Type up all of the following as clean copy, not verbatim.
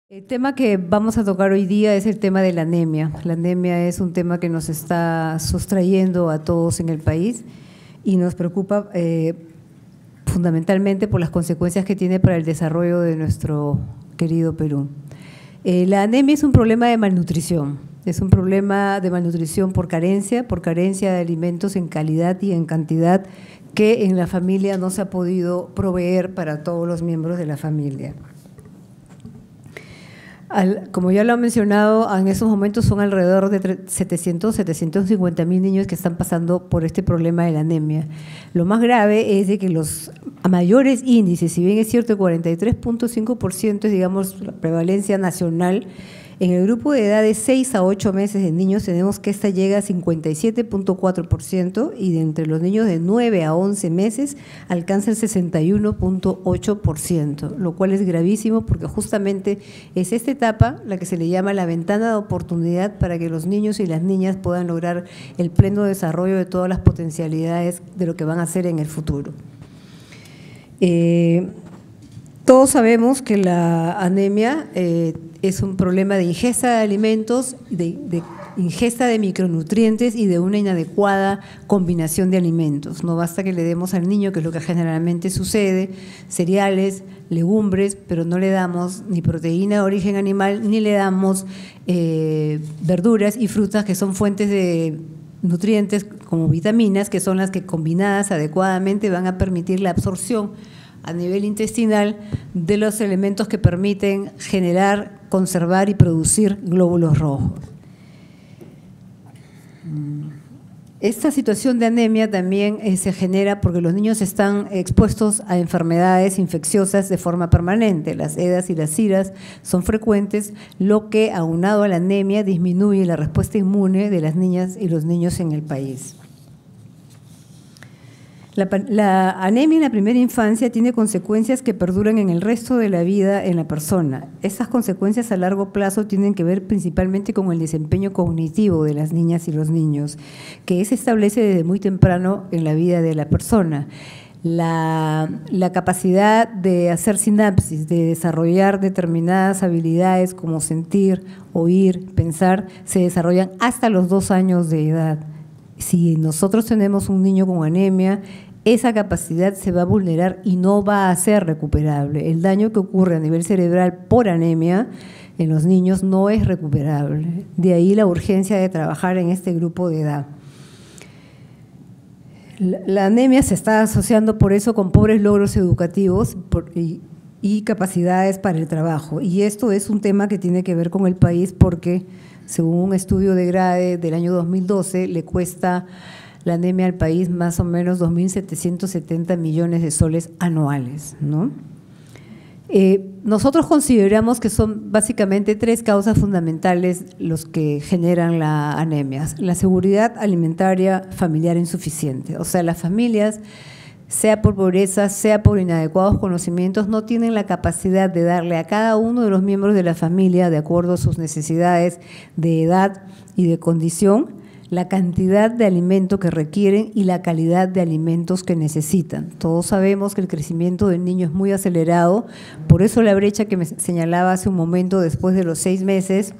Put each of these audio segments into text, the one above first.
El tema que vamos a tocar hoy día es el tema de la anemia. La anemia es un tema que nos está sustrayendo a todos en el país y nos preocupa fundamentalmente por las consecuencias que tiene para el desarrollo de nuestro querido Perú. La anemia es un problema de malnutrición. Es un problema de malnutrición por carencia de alimentos en calidad y en cantidad que en la familia no se ha podido proveer para todos los miembros de la familia. Como ya lo han mencionado, en esos momentos son alrededor de 750 mil niños que están pasando por este problema de la anemia. Lo más grave es de que los mayores índices, si bien es cierto el 43.5% es, digamos, la prevalencia nacional, en el grupo de edad de 6 a 8 meses de niños tenemos que esta llega a 57.4% y de entre los niños de 9 a 11 meses alcanza el 61.8%, lo cual es gravísimo porque justamente es esta etapa la que se le llama la ventana de oportunidad para que los niños y las niñas puedan lograr el pleno desarrollo de todas las potencialidades de lo que van a hacer en el futuro. Todos sabemos que la anemia es un problema de ingesta de alimentos, de ingesta de micronutrientes y de una inadecuada combinación de alimentos. No basta que le demos al niño, que es lo que generalmente sucede, cereales, legumbres, pero no le damos ni proteína de origen animal, ni le damos verduras y frutas que son fuentes de nutrientes como vitaminas, que son las que combinadas adecuadamente van a permitir la absorción a nivel intestinal de los elementos que permiten generar, conservar y producir glóbulos rojos. Esta situación de anemia también se genera porque los niños están expuestos a enfermedades infecciosas de forma permanente. Las EDAs y las SIRAS son frecuentes, lo que, aunado a la anemia, disminuye la respuesta inmune de las niñas y los niños en el país. La anemia en la primera infancia tiene consecuencias que perduran en el resto de la vida en la persona. Estas consecuencias a largo plazo tienen que ver principalmente con el desempeño cognitivo de las niñas y los niños, que se establece desde muy temprano en la vida de la persona. La capacidad de hacer sinapsis, de desarrollar determinadas habilidades como sentir, oír, pensar, se desarrollan hasta los 2 años de edad. Si nosotros tenemos un niño con anemia, esa capacidad se va a vulnerar y no va a ser recuperable. El daño que ocurre a nivel cerebral por anemia en los niños no es recuperable. De ahí la urgencia de trabajar en este grupo de edad. La anemia se está asociando por eso con pobres logros educativos y capacidades para el trabajo. Y esto es un tema que tiene que ver con el país porque, según un estudio de GRADE del año 2012, le cuesta la anemia al país más o menos 2.770 millones de soles anuales, ¿no? Nosotros consideramos que son básicamente 3 causas fundamentales los que generan la anemia. La seguridad alimentaria familiar insuficiente, o sea, las familias, sea por pobreza, sea por inadecuados conocimientos, no tienen la capacidad de darle a cada uno de los miembros de la familia, de acuerdo a sus necesidades de edad y de condición, la cantidad de alimento que requieren y la calidad de alimentos que necesitan. Todos sabemos que el crecimiento del niño es muy acelerado, por eso la brecha que me señalaba hace un momento, después de los 6 meses,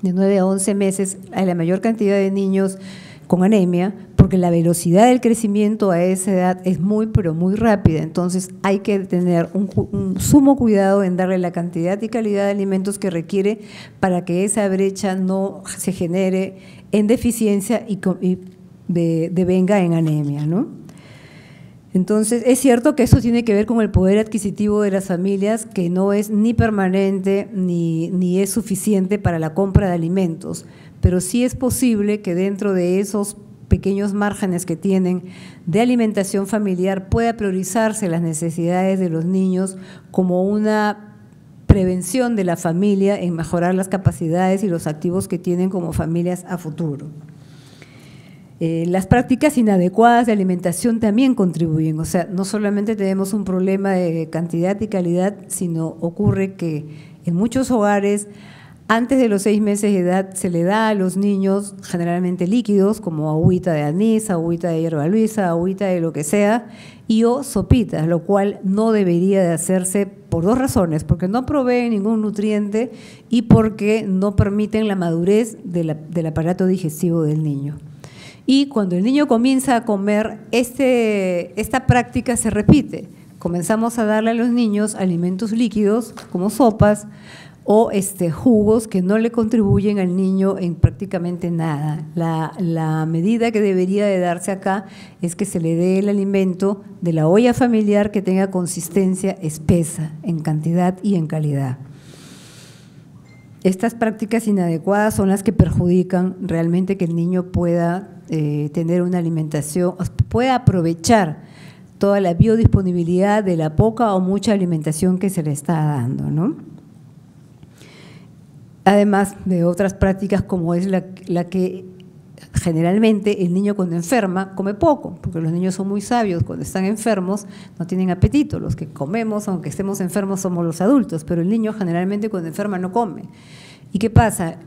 de 9 a 11 meses, hay la mayor cantidad de niños con anemia, porque la velocidad del crecimiento a esa edad es muy, pero muy rápida. Entonces hay que tener un sumo cuidado en darle la cantidad y calidad de alimentos que requiere para que esa brecha no se genere en deficiencia y devenga en anemia, ¿no? Entonces, es cierto que eso tiene que ver con el poder adquisitivo de las familias, que no es ni permanente ni es suficiente para la compra de alimentos, pero sí es posible que dentro de esos pequeños márgenes que tienen de alimentación familiar pueda priorizarse las necesidades de los niños como una prevención de la familia en mejorar las capacidades y los activos que tienen como familias a futuro. Las prácticas inadecuadas de alimentación también contribuyen, o sea, no solamente tenemos un problema de cantidad y calidad, sino ocurre que en muchos hogares Antes de los 6 meses de edad se le da a los niños generalmente líquidos como agüita de anís, agüita de hierba luisa, agüita de lo que sea, y o sopitas, lo cual no debería de hacerse por 2 razones, porque no provee ningún nutriente y porque no permiten la madurez del aparato digestivo del niño. Y cuando el niño comienza a comer, esta práctica se repite. Comenzamos a darle a los niños alimentos líquidos como sopas, o jugos que no le contribuyen al niño en prácticamente nada. La medida que debería de darse acá es que se le dé el alimento de la olla familiar que tenga consistencia espesa en cantidad y en calidad. Estas prácticas inadecuadas son las que perjudican realmente que el niño pueda tener una alimentación, pueda aprovechar toda la biodisponibilidad de la poca o mucha alimentación que se le está dando, ¿no? Además de otras prácticas como es la que generalmente el niño cuando enferma come poco, porque los niños son muy sabios, cuando están enfermos no tienen apetito, los que comemos, aunque estemos enfermos, somos los adultos, pero el niño generalmente cuando enferma no come. ¿Y qué pasa?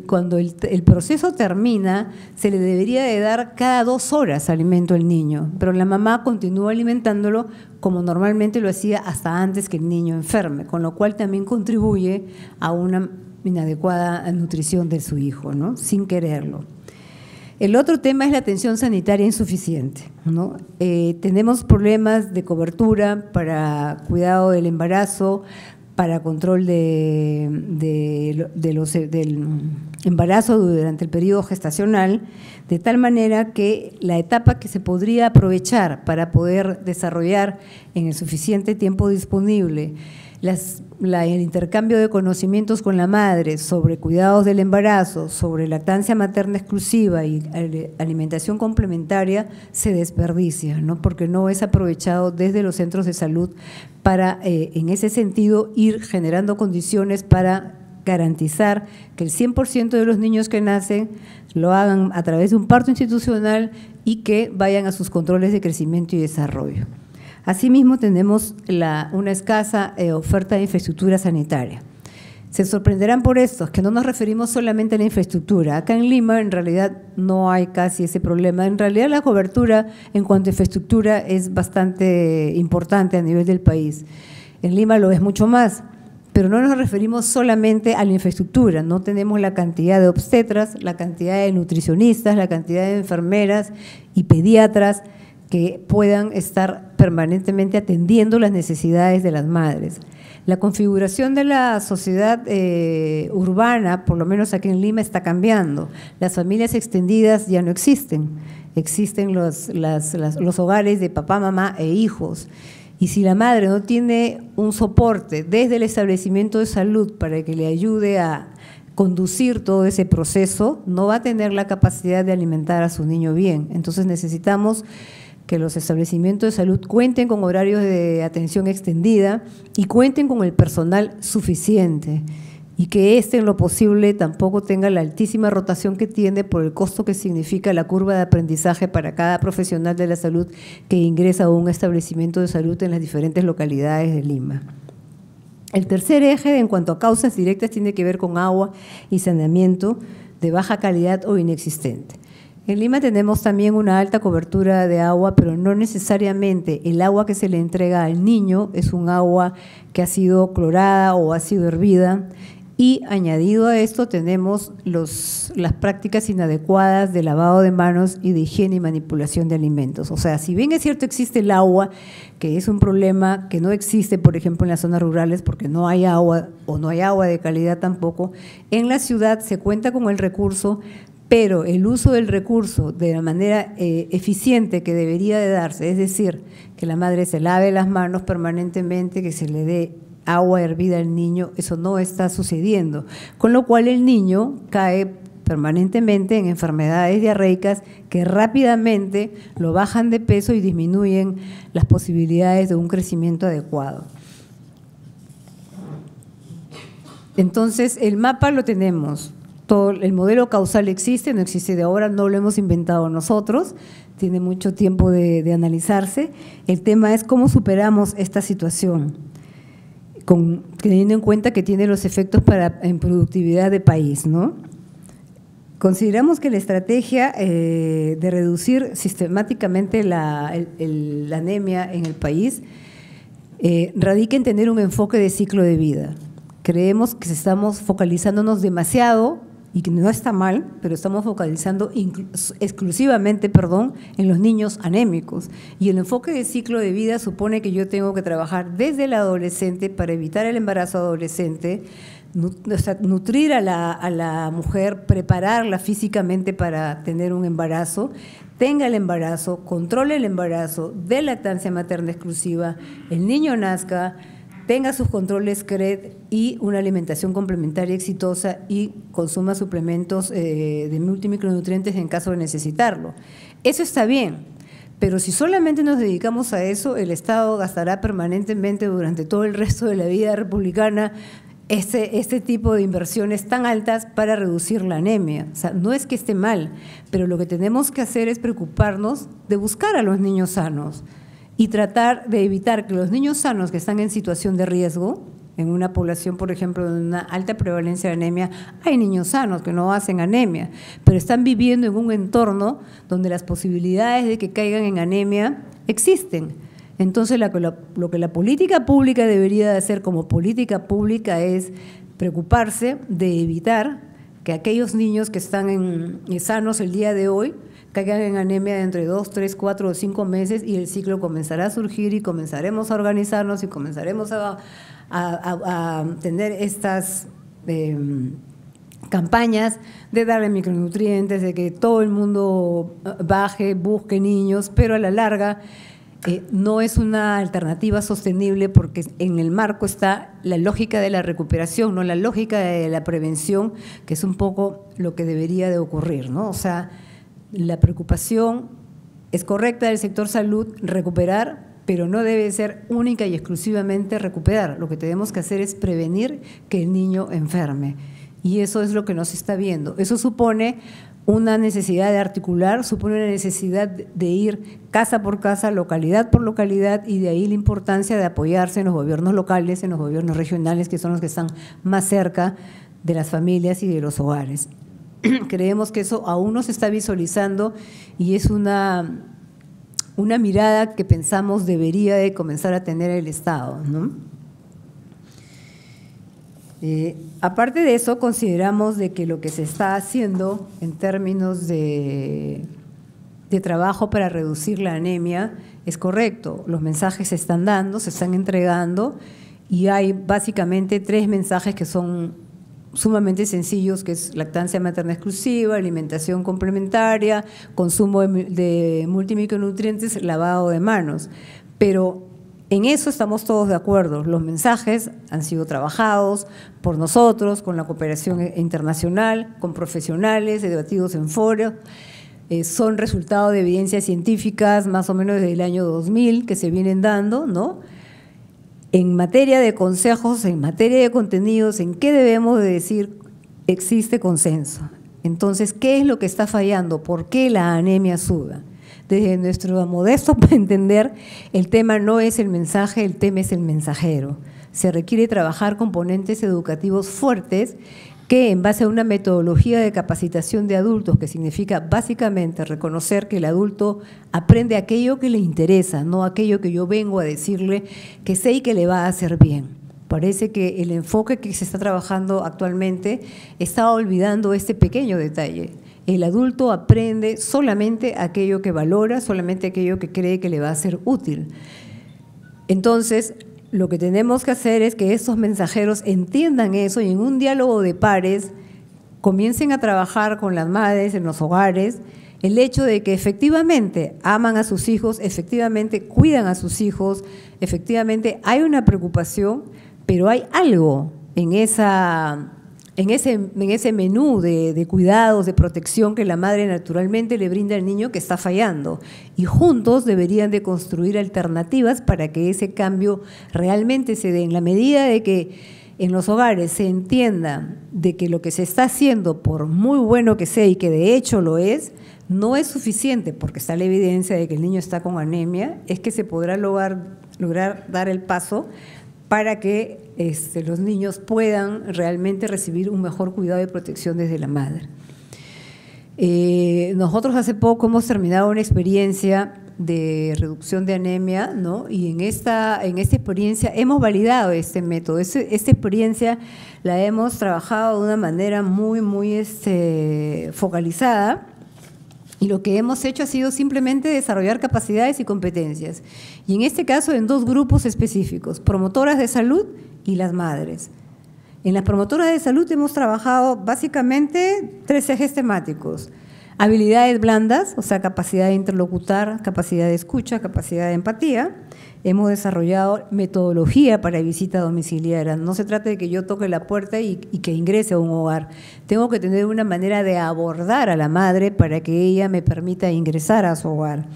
Cuando el proceso termina, se le debería de dar cada 2 horas alimento al niño, pero la mamá continúa alimentándolo como normalmente lo hacía hasta antes que el niño enferme, con lo cual también contribuye a una inadecuada nutrición de su hijo, ¿no? Sin quererlo. El otro tema es la atención sanitaria insuficiente, ¿no? Tenemos problemas de cobertura para cuidado del embarazo, para control del embarazo durante el periodo gestacional, de tal manera que la etapa que se podría aprovechar para poder desarrollar en el suficiente tiempo disponible el intercambio de conocimientos con la madre sobre cuidados del embarazo, sobre lactancia materna exclusiva y alimentación complementaria se desperdicia, ¿no? Porque no es aprovechado desde los centros de salud para, en ese sentido, ir generando condiciones para garantizar que el 100% de los niños que nacen lo hagan a través de un parto institucional y que vayan a sus controles de crecimiento y desarrollo. Asimismo, tenemos una escasa oferta de infraestructura sanitaria. Se sorprenderán por esto, es que no nos referimos solamente a la infraestructura. Acá en Lima, en realidad, no hay casi ese problema. En realidad, la cobertura en cuanto a infraestructura es bastante importante a nivel del país. En Lima lo es mucho más, pero no nos referimos solamente a la infraestructura. No tenemos la cantidad de obstetras, la cantidad de nutricionistas, la cantidad de enfermeras y pediatras que puedan estar permanentemente atendiendo las necesidades de las madres. La configuración de la sociedad urbana, por lo menos aquí en Lima, está cambiando. Las familias extendidas ya no existen. Existen los hogares de papá, mamá e hijos. Y si la madre no tiene un soporte desde el establecimiento de salud para que le ayude a conducir todo ese proceso, no va a tener la capacidad de alimentar a su niño bien. Entonces necesitamos que los establecimientos de salud cuenten con horarios de atención extendida y cuenten con el personal suficiente y que en lo posible tampoco tenga la altísima rotación que tiene por el costo que significa la curva de aprendizaje para cada profesional de la salud que ingresa a un establecimiento de salud en las diferentes localidades de Lima. El tercer eje en cuanto a causas directas tiene que ver con agua y saneamiento de baja calidad o inexistente. En Lima tenemos también una alta cobertura de agua, pero no necesariamente el agua que se le entrega al niño es un agua que ha sido clorada o ha sido hervida. Y añadido a esto tenemos las prácticas inadecuadas de lavado de manos y de higiene y manipulación de alimentos. O sea, si bien es cierto existe el agua, que es un problema que no existe, por ejemplo, en las zonas rurales porque no hay agua o no hay agua de calidad tampoco, en la ciudad se cuenta con el recurso, pero el uso del recurso de la manera eficiente que debería de darse, es decir, que la madre se lave las manos permanentemente, que se le dé agua hervida al niño, eso no está sucediendo, con lo cual el niño cae permanentemente en enfermedades diarreicas que rápidamente lo bajan de peso y disminuyen las posibilidades de un crecimiento adecuado. Entonces, el mapa lo tenemos. Todo el modelo causal existe, no existe de ahora, no lo hemos inventado nosotros, tiene mucho tiempo de analizarse. El tema es cómo superamos esta situación. teniendo en cuenta que tiene los efectos en productividad de país, ¿no? Consideramos que la estrategia de reducir sistemáticamente la anemia en el país radica en tener un enfoque de ciclo de vida. Creemos que estamos focalizándonos demasiado, y que no está mal, pero estamos focalizando exclusivamente, en los niños anémicos. Y el enfoque de ciclo de vida supone que yo tengo que trabajar desde el adolescente para evitar el embarazo adolescente, nutrir a la mujer, prepararla físicamente para tener un embarazo, tenga el embarazo, controle el embarazo, dé lactancia materna exclusiva, el niño nazca, tenga sus controles CRED y una alimentación complementaria exitosa y consuma suplementos de multimicronutrientes en caso de necesitarlo. Eso está bien, pero si solamente nos dedicamos a eso, el Estado gastará permanentemente durante todo el resto de la vida republicana este tipo de inversiones tan altas para reducir la anemia. O sea, no es que esté mal, pero lo que tenemos que hacer es preocuparnos de buscar a los niños sanos y tratar de evitar que los niños sanos que están en situación de riesgo, en una población, por ejemplo, de una alta prevalencia de anemia, hay niños sanos que no hacen anemia, pero están viviendo en un entorno donde las posibilidades de que caigan en anemia existen. Entonces, lo que la política pública debería de hacer como política pública es preocuparse de evitar que aquellos niños que están sanos el día de hoy caigan en anemia de entre 2, 3, 4 o 5 meses y el ciclo comenzará a surgir y comenzaremos a organizarnos y comenzaremos a tener estas campañas de darle micronutrientes, de que todo el mundo busque niños, pero a la larga no es una alternativa sostenible porque en el marco está la lógica de la recuperación, no la lógica de la prevención, que es un poco lo que debería de ocurrir, ¿no? O sea, la preocupación es correcta del sector salud, recuperar, pero no debe ser única y exclusivamente recuperar. Lo que tenemos que hacer es prevenir que el niño enferme. Y eso es lo que nos está viendo. Eso supone una necesidad de articular, supone una necesidad de ir casa por casa, localidad por localidad, y de ahí la importancia de apoyarse en los gobiernos locales, en los gobiernos regionales, que son los que están más cerca de las familias y de los hogares. Creemos que eso aún no se está visualizando y es una mirada que pensamos debería de comenzar a tener el Estado, ¿no? Aparte de eso, consideramos de que lo que se está haciendo en términos de trabajo para reducir la anemia es correcto. Los mensajes se están dando, se están entregando y hay básicamente 3 mensajes que son sumamente sencillos, que es lactancia materna exclusiva, alimentación complementaria, consumo de multimicronutrientes, lavado de manos. Pero en eso estamos todos de acuerdo. Los mensajes han sido trabajados por nosotros, con la cooperación internacional, con profesionales, debatidos en foros. Son resultado de evidencias científicas más o menos desde el año 2000 que se vienen dando, ¿no? En materia de consejos, en materia de contenidos, en qué debemos de decir, existe consenso. Entonces, ¿qué es lo que está fallando? ¿Por qué la anemia sube? Desde nuestro modesto entender, el tema no es el mensaje, el tema es el mensajero. Se requiere trabajar componentes educativos fuertes que en base a una metodología de capacitación de adultos, que significa básicamente reconocer que el adulto aprende aquello que le interesa, no aquello que yo vengo a decirle que sé y que le va a hacer bien. Parece que el enfoque que se está trabajando actualmente está olvidando este pequeño detalle. El adulto aprende solamente aquello que valora, solamente aquello que cree que le va a ser útil. Entonces, lo que tenemos que hacer es que estos mensajeros entiendan eso y en un diálogo de pares comiencen a trabajar con las madres en los hogares el hecho de que efectivamente aman a sus hijos, efectivamente cuidan a sus hijos, efectivamente hay una preocupación, pero hay algo en ese menú de cuidados, de protección que la madre naturalmente le brinda al niño que está fallando. Y juntos deberían de construir alternativas para que ese cambio realmente se dé. En la medida de que en los hogares se entienda de que lo que se está haciendo, por muy bueno que sea y que de hecho lo es, no es suficiente, porque está la evidencia de que el niño está con anemia, es que se podrá lograr dar el paso para que los niños puedan realmente recibir un mejor cuidado y protección desde la madre. Nosotros hace poco hemos terminado una experiencia de reducción de anemia, ¿no? Y en esta experiencia hemos validado este método. Esta experiencia la hemos trabajado de una manera muy focalizada, y lo que hemos hecho ha sido simplemente desarrollar capacidades y competencias. Y en este caso en 2 grupos específicos, promotoras de salud y las madres. En las promotoras de salud hemos trabajado básicamente 3 ejes temáticos: habilidades blandas, o sea, capacidad de interlocutar, capacidad de escucha, capacidad de empatía. Hemos desarrollado metodología para visita domiciliaria. No se trata de que yo toque la puerta y que ingrese a un hogar. Tengo que tener una manera de abordar a la madre para que ella me permita ingresar a su hogar.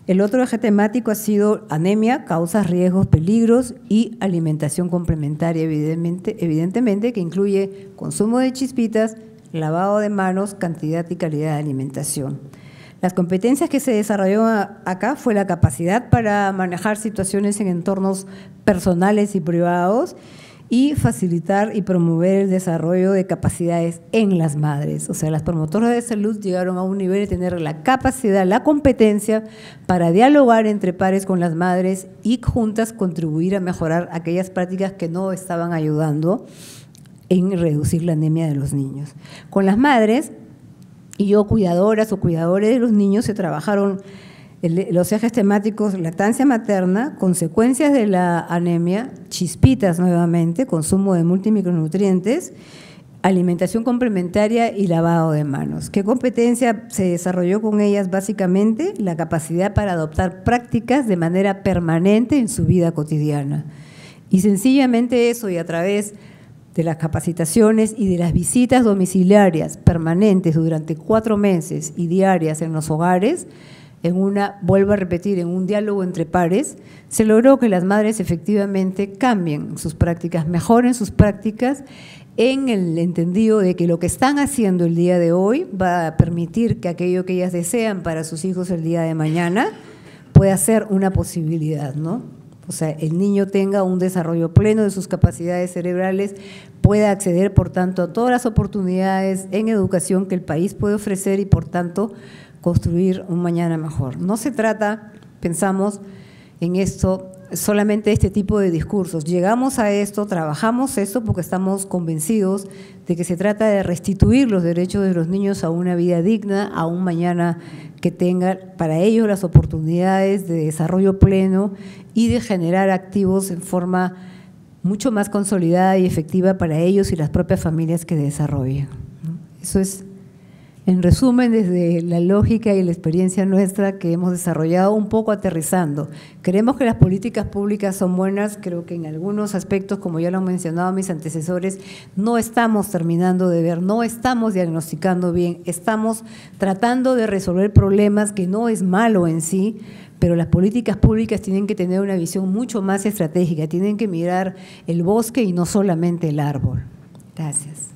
El otro eje temático ha sido anemia, causas, riesgos, peligros y alimentación complementaria, evidentemente, que incluye consumo de chispitas, lavado de manos, cantidad y calidad de alimentación. Las competencias que se desarrolló acá fue la capacidad para manejar situaciones en entornos personales y privados y facilitar y promover el desarrollo de capacidades en las madres. O sea, las promotoras de salud llegaron a un nivel de tener la capacidad, la competencia para dialogar entre pares con las madres y juntas contribuir a mejorar aquellas prácticas que no estaban ayudando en reducir la anemia de los niños. Con las madres y cuidadoras o cuidadores de los niños se trabajaron los ejes temáticos: lactancia materna, consecuencias de la anemia, chispitas nuevamente, consumo de multimicronutrientes, alimentación complementaria y lavado de manos. ¿Qué competencia se desarrolló con ellas? Básicamente la capacidad para adoptar prácticas de manera permanente en su vida cotidiana. Y sencillamente eso, y a través de las capacitaciones y de las visitas domiciliarias permanentes durante 4 meses y diarias en los hogares, vuelvo a repetir, en un diálogo entre pares, se logró que las madres efectivamente cambien sus prácticas, mejoren sus prácticas, en el entendido de que lo que están haciendo el día de hoy va a permitir que aquello que ellas desean para sus hijos el día de mañana pueda ser una posibilidad, ¿no? O sea, el niño tenga un desarrollo pleno de sus capacidades cerebrales, pueda acceder, por tanto, a todas las oportunidades en educación que el país puede ofrecer y, por tanto, construir un mañana mejor. No se trata, pensamos en esto, solamente este tipo de discursos. Llegamos a esto, trabajamos esto porque estamos convencidos de que se trata de restituir los derechos de los niños a una vida digna, a un mañana que tenga para ellos las oportunidades de desarrollo pleno y de generar activos en forma mucho más consolidada y efectiva para ellos y las propias familias que desarrollan. Eso es, en resumen, desde la lógica y la experiencia nuestra que hemos desarrollado, un poco aterrizando. Creemos que las políticas públicas son buenas, creo que en algunos aspectos, como ya lo han mencionado mis antecesores, no estamos terminando de ver, no estamos diagnosticando bien, estamos tratando de resolver problemas, que no es malo en sí, pero las políticas públicas tienen que tener una visión mucho más estratégica, tienen que mirar el bosque y no solamente el árbol. Gracias.